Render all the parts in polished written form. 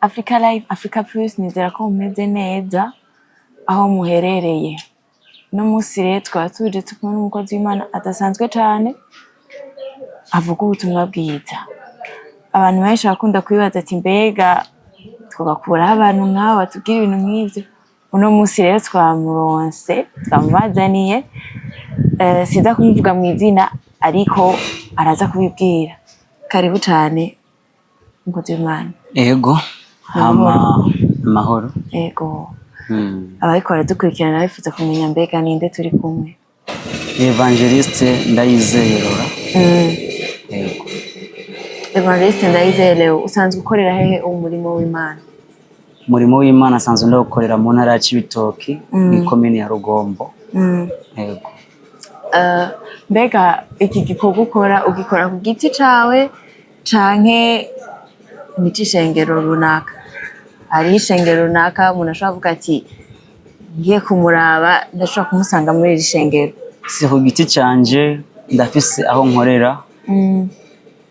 Africa Live, Africa Plus, nizera ko mumeze neza aho muherereye. No musi rero twaba tuje kumwe n'umukozi w'Imana adasanzwe cyane avuga ubutumwa bwiza. Abantu benshi bakunda kwibaza ati mbega twagakuraho abantu nk'abo batubwira ibintu nk'ivyo. Uno musi rero twamuronse, twamubazaniye, sinza kumuvuga mu izina ariko araza kubibwira. Karibu cyane umukozi w'Imana. Ego. Amahoro. Ego. Abariko baradukurikirana bifuza kumenya mbega ninde turi kumwe. Evangeliste Ndayizeye Laura. Ego. Evangeliste Ndayizeye Laura, usanzwe ukorera hehe umurimo w'Imana? Umurimo w'Imana asanzwe ndagukorera mu ntara ya Cibitoki, ni komine ya Rugombo. Ego. Mbega iki gikorwa ukora ugikora ku giti cawe canke ni c'ishengero runaka? Hari ishengero runaka umuntu ashobora kuvuga ati ngiye kumuraba ndashobora kumusanga muri iri shengero? Si ku giti canje, ndafise aho nkorera.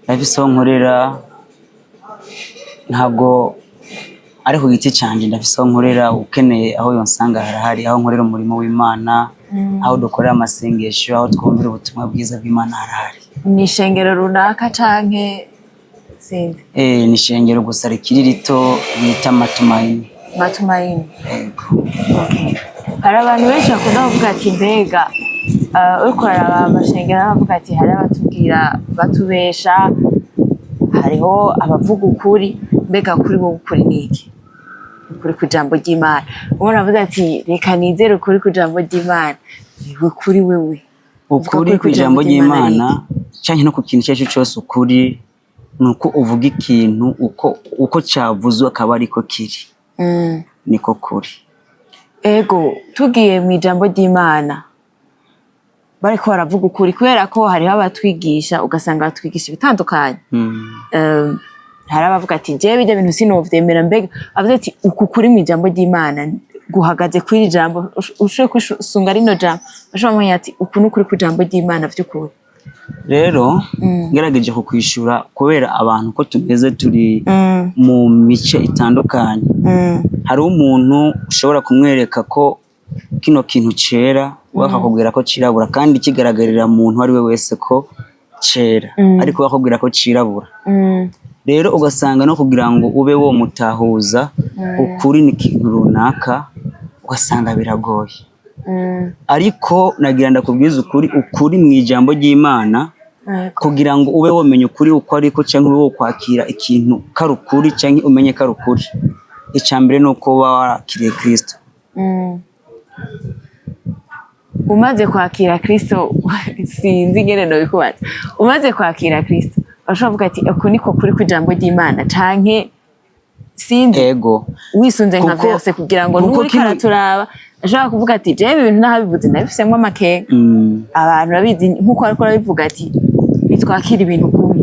Ndafise aho nkorera, ntabwo ari ku giti canje, ndafise aho nkorera. Ukeneye aho yonsanga harahari, aho nkorera umurimo w'Imana, aho dukorera amasengesho, aho twumvira ubutumwa bwiza bw'Imana harahari. Ni ishengero runaka canke sinzi? Ni ishengero gusa rikiri rito bita Matumaini. Matumaini. Ego. Okay. Hari abantu benshi bakunda kuvuga ati mbega uriko uraraba amashengero bavuga ati hari abatubwira batubesha, hariho abavuga ukuri. Mbega kuri wowe ukuri niki? Ukuri ku jambo ry'Imana. Ubona avuga ati reka nizere ukuri ku jambo ry'Imana. Ukuri wewe. Ukuri ku jambo ry'Imana canke no ku kintu cyose cyose ukuri nuko uvuga ikintu uko cyavuzwe akaba ariko kiri. Niko kuri. Ego, tugiye mu ijambo ry'Imana bariko baravuga ukuri kubera ko hariho abatwigisha ugasanga batwigisha ibitandukanye. Hari abavuga ati jewe bijya bintu sinovyemera. Mbega avuze ati uku kuri mu ijambo ry'Imana guhagaze kuri iri jambo ushoboye kwisunga rino jambo ashobora kumenya ati uku n'ukuri ku jambo ry'Imana vy'ukuri. Rero ngerageje kukwishura kubera abantu ko tugeze turi mu mice itandukanye. Hari umuntu ushobora kumwereka ko kino kintu cera bakakubwira ko cirabura kandi kigaragarira muntu ari we wese ko cera, ariko bakakubwira ko cirabura. Rero ugasanga no kugira ngo ube wo mutahuza ukuri ni kintu runaka ugasanga biragoye. Ariko nagira ndakubwiza ukuri mu ijambo ry'Imana kugira ngo ube womenye ukuri uko ariko cyangwa ube wo kwakira ikintu karukuri cyangwa umenye karukuri. Icambere nuko wakiriye Kristo. Umaze kwakira Kristo sinzi ngene no bikubaza. Umaze kwakira Kristo ashobora kuvuga ati uko niko kuri ku ijambo ry'Imana canke sinzi. Ego. Wisunze nka vyose kugira ngo n'uri karaturaba ashobora kuvuga ati je ibintu nahabivuze nabifisemo amakenga. Abantu babizi nkuko ariko arabivuga ati nitwakira ibintu kumwe.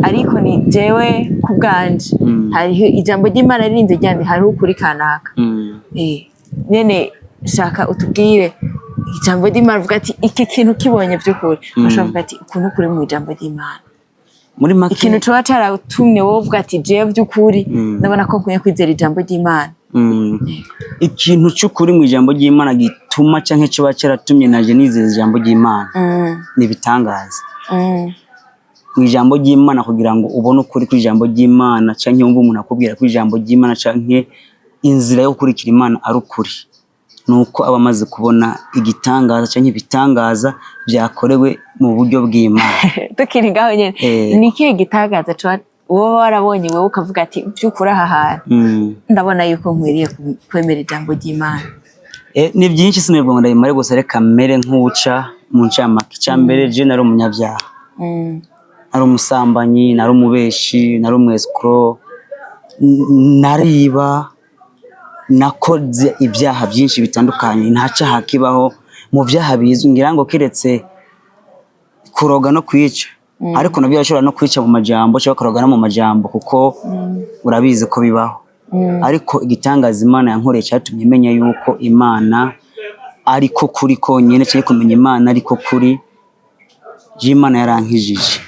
Ariko ni jewe kubganje hariho ijambo ry'Imana ririnze ryandi hariho ukuri kanaka. Nene shaka utubwire ijambo ry'Imana uvuga ati iki kintu kibonye vy'ukuri ashobora kuvuga ati ukuntu kuri mu ijambo ry'Imana. Muri make ikintu coba caratumye wowe uvuga ati jewe vy'ukuri ndabona ko nkwiye kwizera ijambo ry'Imana. Ikintu cy'ukuri mu ijambo ry'Imana gituma canke coba caratumye naje nizeza ijambo ry'Imana ni bitangaza. Mu ijambo ry'Imana kugira ngo ubone ukuri ku ijambo ry'Imana canke wumva umuntu akubwira ku ijambo ry'Imana canke inzira yo gukurikira Imana ari ukuri, nuko aba amaze kubona igitangaza canke ibitangaza byakorewe mu buryo bw'Imana. Tukiri ngaho nyene ni ikihe gitangaza wowe warabonye wowe ukavuga ati by'ukuri aha hantu ndabona yuko nkwiriye kwemera ijambo ry'Imana? Ni byinshi sinebwa ngo ndabimare gusa reka mere nk'uca mu ncamake. Icambere je nari umunyavyaha, nari umusambanyi, nari umubeshi, nari umwescro, nariba, nakoze ibyaha byinshi bitandukanye. Nta cyaha kibaho mu byaha bizwi ngira ngo kiretse kuroga no kwica, ariko nabyo bashobora no kwica mu majambo cyangwa kuroga no mu majambo kuko urabizi ko bibaho. Ariko igitangaza Imana yankoreye cyatumye menya yuko Imana ariko kuri konyene cyane kumenya Imana ariko kuri Imana yarankijije.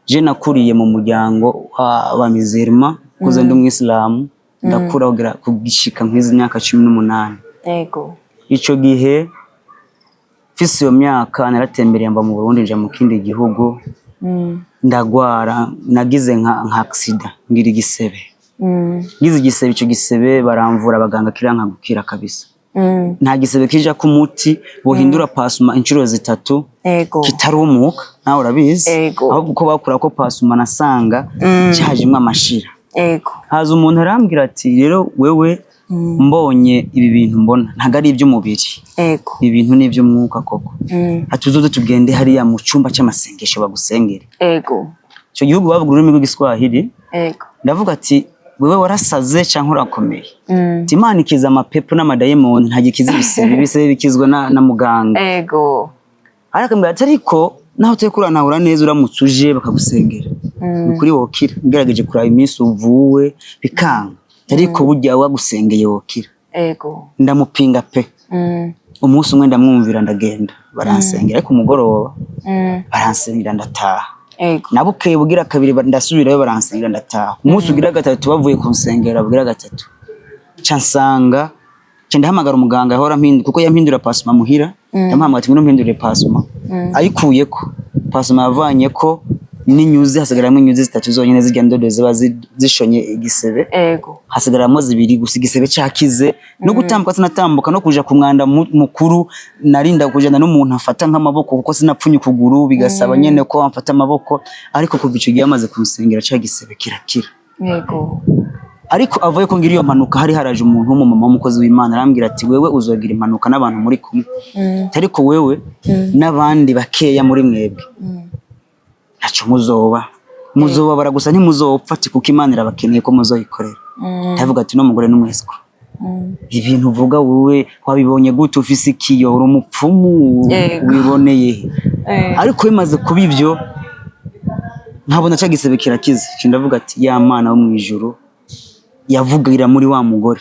Je nakuriye mu muryango wa Mizerma kuze ndi umwisilamu ndakura kugishika nk'izi myaka 18. Yego. Ico gihe fisi yo myaka naratembereye mba mu Burundi nja mu kindi gihugu. Ndagwara nagize nka accident ngira igisebe. Ngize igisebe, ico gisebe baramvura abaganga kiranka gukira kabisa. Nta gisebe kija ku muti bohindura pasuma inshuro 3. Yego. Kitarumuka nawe urabizi. Ahubwo uko bakura ko pasuma nasanga cyajimwe amashira. Yego. Haza umuntu arambwira ati rero wewe mbonye ibi bintu mbona ntago ari iby'umubiri. Yego. Ibi bintu ni iby'umwuka koko. Atuzoze tugende hariya mu cyumba cy'amasengesho bagusengere. Yego. Cyo gihugu bavuga ururimi rw'Igiswahili. Yego. Ndavuga ati wewe warasaze cyangwa urakomeye. Imana ikiza amapepo n'amadayimoni ntagikiza ibisebe bikizwa na muganga. Yego. Arakambira ati ariko naho tekura nahura neza uramutse uje bakagusengera. Kuri wokira ngerageje kuraba iminsi uvuwe bikanga. Ariko burya wagusengeye wokira. Yego. Ndamupinga pe. Umunsi umwe ndamwumvira ndagenda baransengera ariko umugoroba baransengera ndataha. Yego. Nabukeye bugira kabiri ndasubirayo baransengera ndataha. Umunsi ugira gatatu bavuye kunsengera bugira gatatu. Cansanga ndahamagara umuganga ahora mpinduka kuko yampindura pasuma muhira. Yamuhamagara ati mpindure pasuma. Ayikuyeko pasuma yavanye ko n'inyuzi hasigaramwe inyuzi 3 zonyene zijya ndodo ziba zishonye igisebe. Yego. Hasigaramo 2 gusa igisebe cyakize no gutambuka sinatambuka no kuja ku mwanda mukuru narinda kujana n'umuntu afata nk'amaboko kuko sinapfunye ukuguru bigasaba nyene ko amfata amaboko ariko kuva ico gihe amaze kunsengera cya gisebe kirakira. Yego. Ariko avuye ko ngira iyo mpanuka hari haraje umuntu w'umumama w'umukozi w'Imana arambwira ati wewe uzogira impanuka n'abantu muri kumwe. Ariko wewe n'abandi bakeya muri mwebwe. Acho muzoba baragusa ntimuzopfa ati kuko Imana irabakeneye ko muzoyikorera. Ndavuga ati no mugore n'umwesiko. Ibintu uvuga wowe wabibonye gute ufise ikiyo uri umupfumu wiboneye. Ariko bimaze kuba ivyo nkabona cyagisebe kirakize. Ndavuga ati ya Mana wo mwijuru yavugira muri wa mugore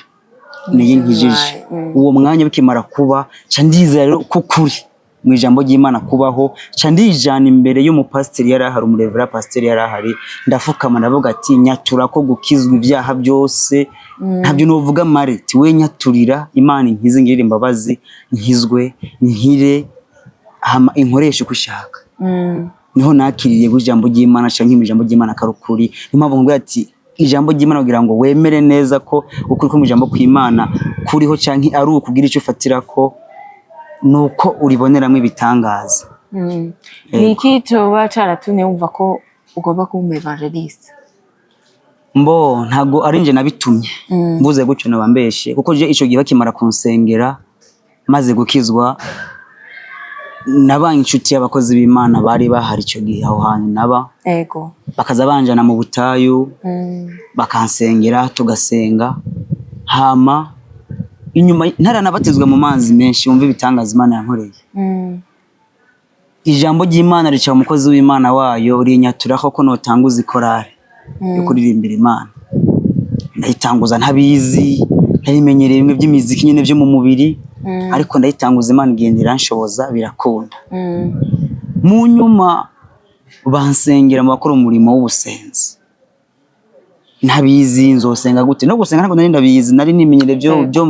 niye nkijije. Uwo mwanya bikimara kuba candizera rero kukuri mu ijambo ry'Imana kubaho candijana imbere y'umupasiteri yari ahari umurevera pasiteri yari ahari ndafukama ndavuga ati nyatura ko gukizwa ibyaha byose ntabyo novuga mare ti we nyaturira Imana inkize ngirira imbabazi nkizwe nkire inkoresha kushaka. Niho nakiriye ijambo ry'Imana canke ijambo ry'Imana karukuri. Impamvu ngo ati ijambo ry'Imana kugira ngo wemere neza ko ukuri ko mu ijambo kw'Imana kuriho canke ari ukugira icyo ufatira ko nuko uriboneramo ibitangaza. Niki toba caratumye wumva ko ugomba kuba umu evangeliste? Mbo ntago ari nje nabitumye. Mbuze gutyo nabambeshe kuko je ico gihe kimara kunsengera maze gukizwa nabanye inshuti y'abakozi b'Imana bari bahari ico gihe aho hantu naba. Yego. Bakaza banjana mu butayu bakansengera tugasenga hama inyuma ntaranabatizwa mu manzi menshi wumva ibitangaza Imana yankoreye. Ijambo ry'Imana rica umukozi w'Imana wayo rinyatura ko notanguza ikorare yo kuririmbira Imana. Ndayitanguza ntabizi ntabimenyereye bimwe by'imiziki nyene byo mu mubiri ariko ndayitanguza Imana igendera nshoboza birakunda. Mu nyuma bansengera mu bakora umurimo w'ubusenzi. Ntabizi nzosenga gute no gusenga ntabwo nari ndabizi nari nimenyereye byo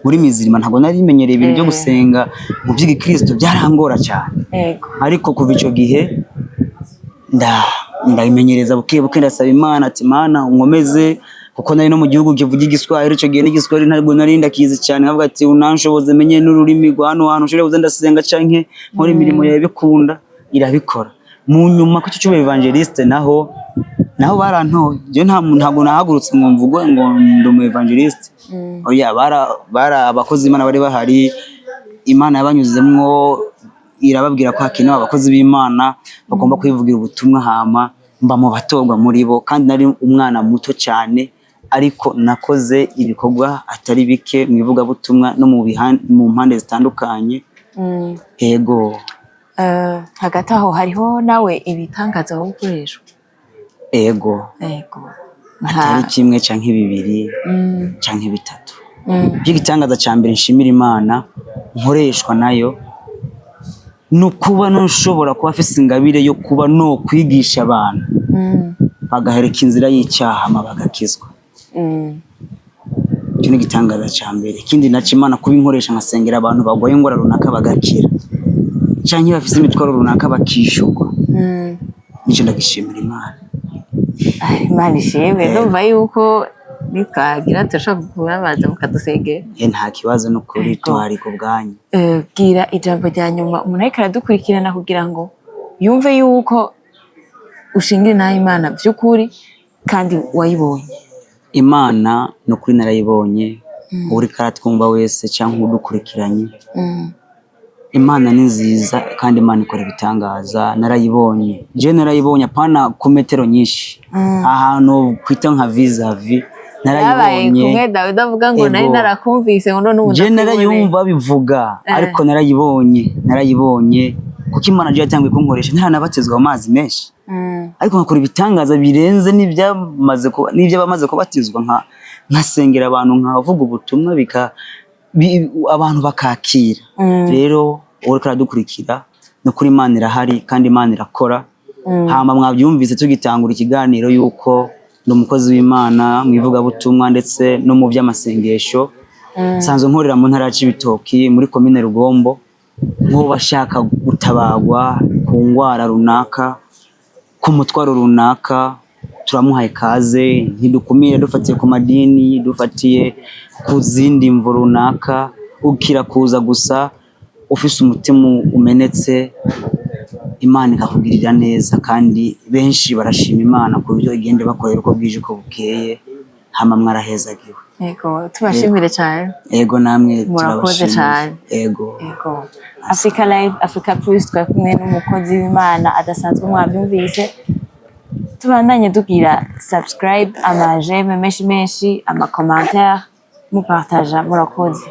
muri mizirima ntabwo nari nimenyereye ibintu byo gusenga mu by'Ikristo byarangora cyane. Yego. Ariko kuva ico gihe ndayimenyereza buke ndasaba Imana ati Mana unkomeze kuko nari no mu gihugu kivuga Igiswahili ico gihe n'Igiswahili ntabwo nari ndakizi cyane nkavuga ati unanshoboze menye n'ururimi rwa hano hantu ushobora ndasenga canke nkora imirimo yawe bikunda irabikora. Mu nyuma ko cyo evangeliste naho barantoye je ntabwo nahagurutse ngo mvugwe ngo ndi umu evangeliste. Oya bara abakozi Imana bari bahari Imana yabanyuzemwo irababwira ko hakenewe abakozi b'Imana bagomba kwivugira ubutumwa hama mba mu batorwa muri bo kandi nari umwana muto cyane ariko nakoze ibikorwa atari bike mu ivuga butumwa no mu mpande zitandukanye. Yego. Hagati aho hariho nawe ibitangaza aho gukoreshwa. Yego. Atari kimwe canke bibiri canke bitatu. Igitangaza ca mbere nshimira Imana nkoreshwa nayo no kuba no shobora kuba afise ingabire yo kuba no kwigisha abantu. bagahereka inzira y'icyaha bagakizwa. Icyo ni igitangaza cya mbere. Ikindi naco Imana kuba inkoresha nkasengera abantu bagwaye ingwara runaka bagakira canke bafise imitwaro runaka bakishurwa, nico ndagishimira Imana. Imana ishimwe. Ndumva yuko nitwagira turashobora kubabaza mukadusengera. Nta kibazo n'ukuri tuhari ku bwanyu. Bwira ijambo rya nyuma umuntu ariko aradukurikirana kugira ngo yumve yuko ushingira naho Imana by'ukuri kandi wayibonye. Imana n'ukuri narayibonye, uri karatwumva wese cyangwa udukurikiranye. Imana ni nziza kandi Imana ikora ibitangaza. Narayibonye, je narayibonye apana ku metero nyinshi, ahantu kwita nka vis-a-vis narayibonye. Kumwe David avuga ngo nari narakumvise ngo none ubu je narayumva bivuga, ariko narayibonye kuko Imana je yatangiye kunkoresha ntaranabatizwa mu mazi menshi, ariko nkakora ibitangaza birenze n'ibyo bamaze kubatizwa, nkasengera abantu, nkavuga ubutumwa abantu bakakira. Rero wowe karadukurikira no kuri Imana irahari kandi Imana irakora. Hama mwabyumvise tugitangura ikiganiro yuko ndi umukozi w'Imana mu ivugabutumwa ndetse no mu by'amasengesho. Sanzwe nkorera mu ntara y'Ibitoki muri komine Rugombo. Nko bashaka gutabagwa ku ngwara runaka, ku mutwaro runaka, turamuhaye kaze. Ntidukumire dufatiye ku madini, dufatiye ku zindi mvo runaka. Ukira kuza gusa ufise umutima umenetse, Imana ikakugirira neza, kandi benshi barashima Imana ku buryo igende bakorera uko bwije uko bukeye. Hama mwarahezagiwe. Yego, tubashimire cyane. Yego namwe murakoze cyane. Yego. Africa Live, Africa Plus, twari kumwe n'umukozi w'Imana adasanzwe mwabyumvise. Tubandanye dugira subscribe, ama j'aime menshi, ama commentaire, mupartaja, murakoze.